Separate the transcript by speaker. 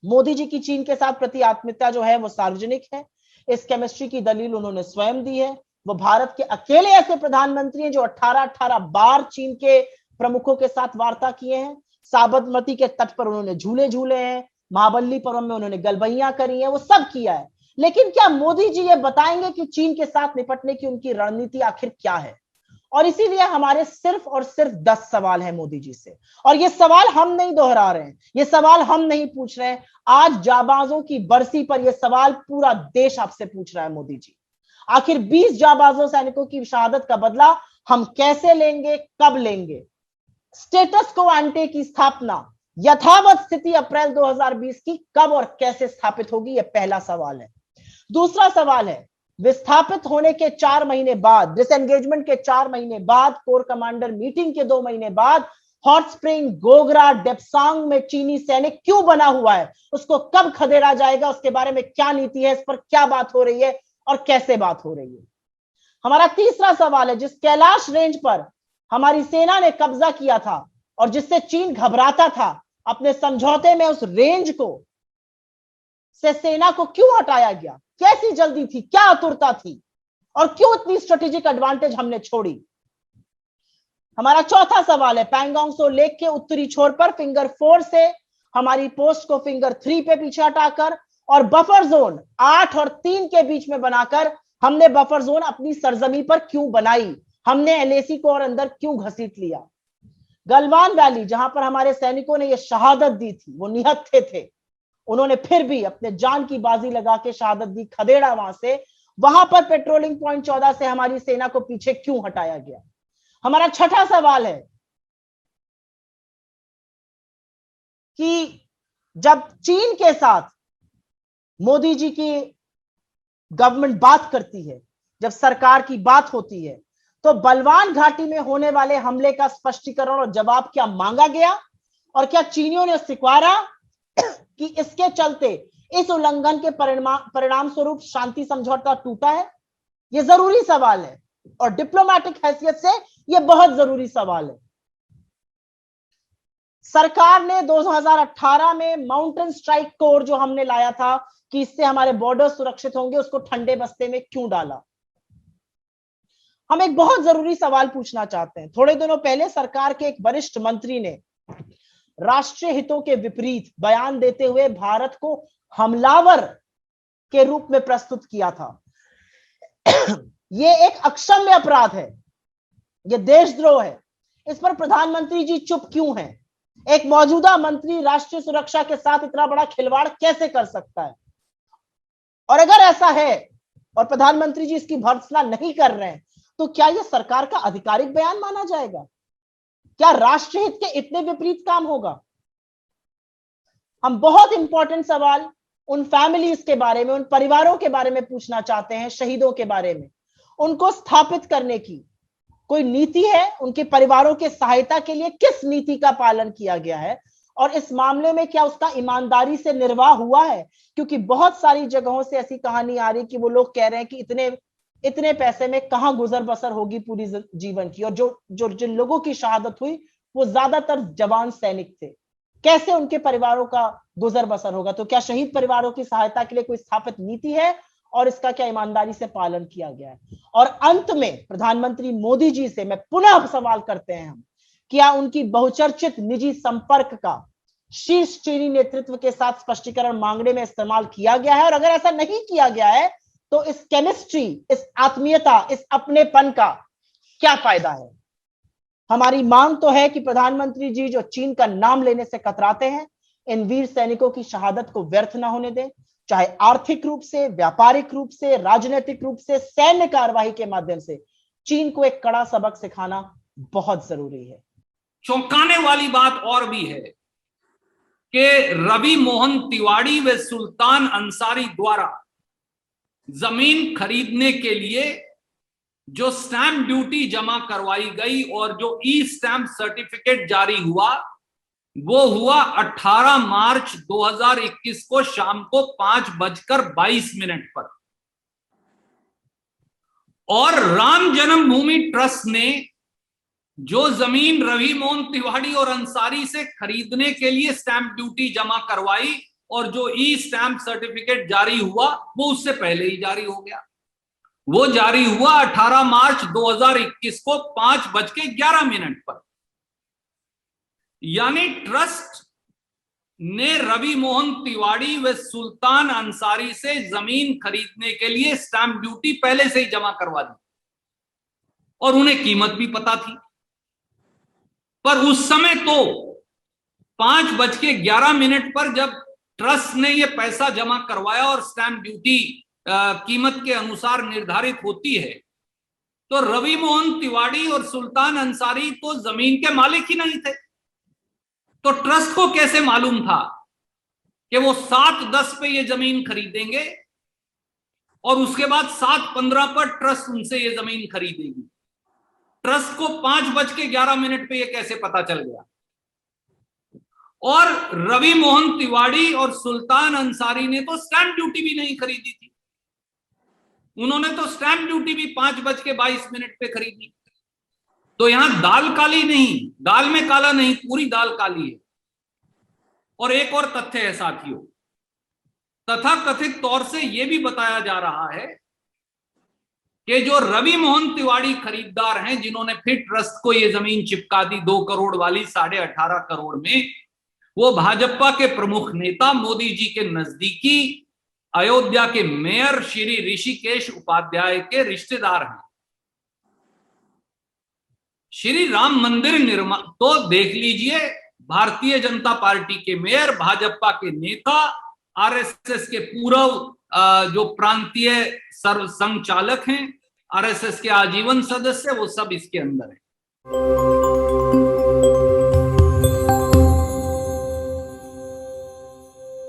Speaker 1: मोदी जी की चीन के साथ प्रति आत्मीयता जो है वो सार्वजनिक है। इस केमिस्ट्री की दलील उन्होंने स्वयं दी है। वो भारत के अकेले ऐसे प्रधानमंत्री हैं जो 18 बार चीन के प्रमुखों के साथ वार्ता किए हैं। साबरमती के तट पर उन्होंने झूले झूले हैं, महाबलीपुरम में उन्होंने गलबैया करी है, वो सब किया है। लेकिन क्या मोदी जी ये बताएंगे कि चीन के साथ निपटने की उनकी रणनीति आखिर क्या है? और इसीलिए हमारे सिर्फ और सिर्फ 10 सवाल हैं मोदी जी से। और ये सवाल हम नहीं दोहरा रहे हैं, ये सवाल हम नहीं पूछ रहे हैं। आज जाबाजों की बरसी पर यह सवाल पूरा देश आपसे पूछ रहा है, मोदी जी आखिर 20 जाबाजों सैनिकों की शहादत का बदला हम कैसे लेंगे, कब लेंगे? स्टेटस को एंटे की स्थापना, यथावत स्थिति अप्रैल 2020 की कब और कैसे स्थापित होगी? यह पहला सवाल है। दूसरा सवाल है, विस्थापित होने के 4 महीने बाद, डिसएंगेजमेंट के 4 महीने बाद, कोर कमांडर मीटिंग के 2 महीने बाद हॉट स्प्रिंग, गोगरा, डेप्सांग में चीनी सैनिक क्यों बना हुआ है? उसको कब खदेड़ा जाएगा? उसके बारे में क्या नीति है? इस पर क्या बात हो रही है और कैसे बात हो रही है? हमारा तीसरा सवाल है, जिस कैलाश रेंज पर हमारी सेना ने कब्जा किया था और जिससे चीन घबराता था, अपने समझौते में उस रेंज को से सेना को क्यों हटाया गया? कैसी जल्दी थी, क्या आतुरता थी, और क्यों इतनी स्ट्रेटेजिक एडवांटेज हमने छोड़ी? हमारा चौथा सवाल है, पैंगोंग त्सो लेक के उत्तरी छोर पर फिंगर 4 से हमारी पोस्ट को फिंगर 3 पे पीछे हटाकर और बफर जोन 8 और 3 के बीच में बनाकर हमने बफर जोन अपनी सरजमी पर क्यों बनाई? हमने एलएसी को और अंदर क्यों घसीट लिया? गलवान वैली, जहां पर हमारे सैनिकों ने यह शहादत दी थी, वो निहत्थे थे, उन्होंने फिर भी अपने जान की बाजी लगा के शहादत दी, खदेड़ा वहां से। वहां पर पेट्रोलिंग पॉइंट 14 से हमारी सेना को पीछे क्यों हटाया गया? हमारा छठा सवाल है कि जब चीन के साथ मोदी जी की गवर्नमेंट बात करती है, जब सरकार की बात होती है, तो बलवान घाटी में होने वाले हमले का स्पष्टीकरण और जवाब क्या मांगा गया? और क्या चीनियों ने स्वीकारा कि इसके चलते इस उल्लंघन के परिणाम स्वरूप शांति समझौता टूटा है? यह जरूरी सवाल है और डिप्लोमेटिक हैसियत से यह बहुत जरूरी सवाल है। सरकार ने 2018 में माउंटेन स्ट्राइक कोर जो हमने लाया था कि इससे हमारे बॉर्डर सुरक्षित होंगे, उसको ठंडे बस्ते में क्यों डाला? हम एक बहुत जरूरी सवाल पूछना चाहते हैं। थोड़े दिनों पहले सरकार के एक वरिष्ठ मंत्री ने राष्ट्रीय हितों के विपरीत बयान देते हुए भारत को हमलावर के रूप में प्रस्तुत किया था। यह एक अक्षम्य अपराध है, यह देशद्रोह है। इस पर प्रधानमंत्री जी चुप क्यों हैं? एक मौजूदा मंत्री राष्ट्रीय सुरक्षा के साथ इतना बड़ा खिलवाड़ कैसे कर सकता है? और अगर ऐसा है और प्रधानमंत्री जी इसकी भर्त्सना नहीं कर रहे हैं, तो क्या यह सरकार का आधिकारिक बयान माना जाएगा? क्या राष्ट्र हित के इतने विपरीत काम होगा? हम बहुत इंपॉर्टेंट सवाल उन फैमिलीज के बारे में, उन परिवारों के बारे में पूछना चाहते हैं, शहीदों के बारे में। उनको स्थापित करने की कोई नीति है? उनके परिवारों के सहायता के लिए किस नीति का पालन किया गया है? और इस मामले में क्या उसका ईमानदारी से निर्वाह हुआ है? क्योंकि बहुत सारी जगहों से ऐसी कहानी आ रही कि वो लोग कह रहे हैं कि इतने पैसे में कहां गुजर बसर होगी पूरी जीवन की। और जो जिन लोगों की शहादत हुई वो ज्यादातर जवान सैनिक थे, कैसे उनके परिवारों का गुजर बसर होगा? तो क्या शहीद परिवारों की सहायता के लिए कोई स्थापित नीति है और इसका क्या ईमानदारी से पालन किया गया है? और अंत में प्रधानमंत्री मोदी जी से मैं पुनः सवाल करते हैं हम, क्या उनकी बहुचर्चित निजी संपर्क का शीर्ष चीनी नेतृत्व के साथ स्पष्टीकरण मांगने में इस्तेमाल किया गया है? और अगर ऐसा नहीं किया गया है तो इस केमिस्ट्री, इस आत्मीयता, इस अपनेपन का क्या फायदा है? हमारी मांग तो है कि प्रधानमंत्री जी जो चीन का नाम लेने से कतराते हैं, इन वीर सैनिकों की शहादत को व्यर्थ ना होने दें, चाहे आर्थिक रूप से, व्यापारिक रूप से, राजनीतिक रूप से, सैन्य कार्रवाई के माध्यम से। चीन को एक कड़ा सबक सिखाना बहुत जरूरी है।
Speaker 2: चौंकाने वाली बात और भी है कि रवि मोहन तिवारी व सुल्तान अंसारी द्वारा जमीन खरीदने के लिए जो स्टैंप ड्यूटी जमा करवाई गई और जो ई स्टैंप सर्टिफिकेट जारी हुआ, वो हुआ 18 मार्च 2021 को शाम को 5:22 पर। और राम जन्मभूमि ट्रस्ट ने जो जमीन रवि मोहन तिवारी और अंसारी से खरीदने के लिए स्टैंप ड्यूटी जमा करवाई, और जो ई स्टैंप सर्टिफिकेट जारी हुआ वो उससे पहले ही जारी हो गया। वो जारी हुआ 18 मार्च 2021 को 5:11 पर। यानी ट्रस्ट ने रवि मोहन तिवाड़ी व सुल्तान अंसारी से जमीन खरीदने के लिए स्टैंप ड्यूटी पहले से ही जमा करवा दी और उन्हें कीमत भी पता थी। पर उस समय तो 5:11 पर जब ट्रस्ट ने यह पैसा जमा करवाया और स्टैंप ड्यूटी कीमत के अनुसार निर्धारित होती है, तो रवि मोहन तिवाड़ी और सुल्तान अंसारी तो जमीन के मालिक ही नहीं थे। तो ट्रस्ट को कैसे मालूम था कि वो 7:10 पे ये जमीन खरीदेंगे और उसके बाद 7:15 पर ट्रस्ट उनसे ये जमीन खरीदेगी? ट्रस्ट को 5:11 पे ये कैसे पता चल गया? और रवि मोहन तिवाड़ी और सुल्तान अंसारी ने तो स्टैंप ड्यूटी भी नहीं खरीदी थी। उन्होंने तो स्टैंप ड्यूटी भी 5:22 पे खरीदी। तो यहां दाल काली नहीं, दाल में काला नहीं, पूरी दाल काली है। और एक और तथ्य है साथियों, तथा कथित तौर से यह भी बताया जा रहा है कि जो रवि मोहन तिवाड़ी खरीदार हैं, जिन्होंने फिर ट्रस्ट को यह जमीन चिपका दी 2 करोड़ वाली 18.5 करोड़ में, वो भाजपा के प्रमुख नेता मोदी जी के नजदीकी अयोध्या के मेयर श्री ऋषिकेश उपाध्याय के रिश्तेदार हैं। श्री राम मंदिर निर्माण तो देख लीजिए, भारतीय जनता पार्टी के मेयर, भाजपा के नेता, आरएसएस के पूर्व जो प्रांतीय सर्व संघ चालक हैं, आरएसएस के आजीवन सदस्य, वो सब इसके अंदर है।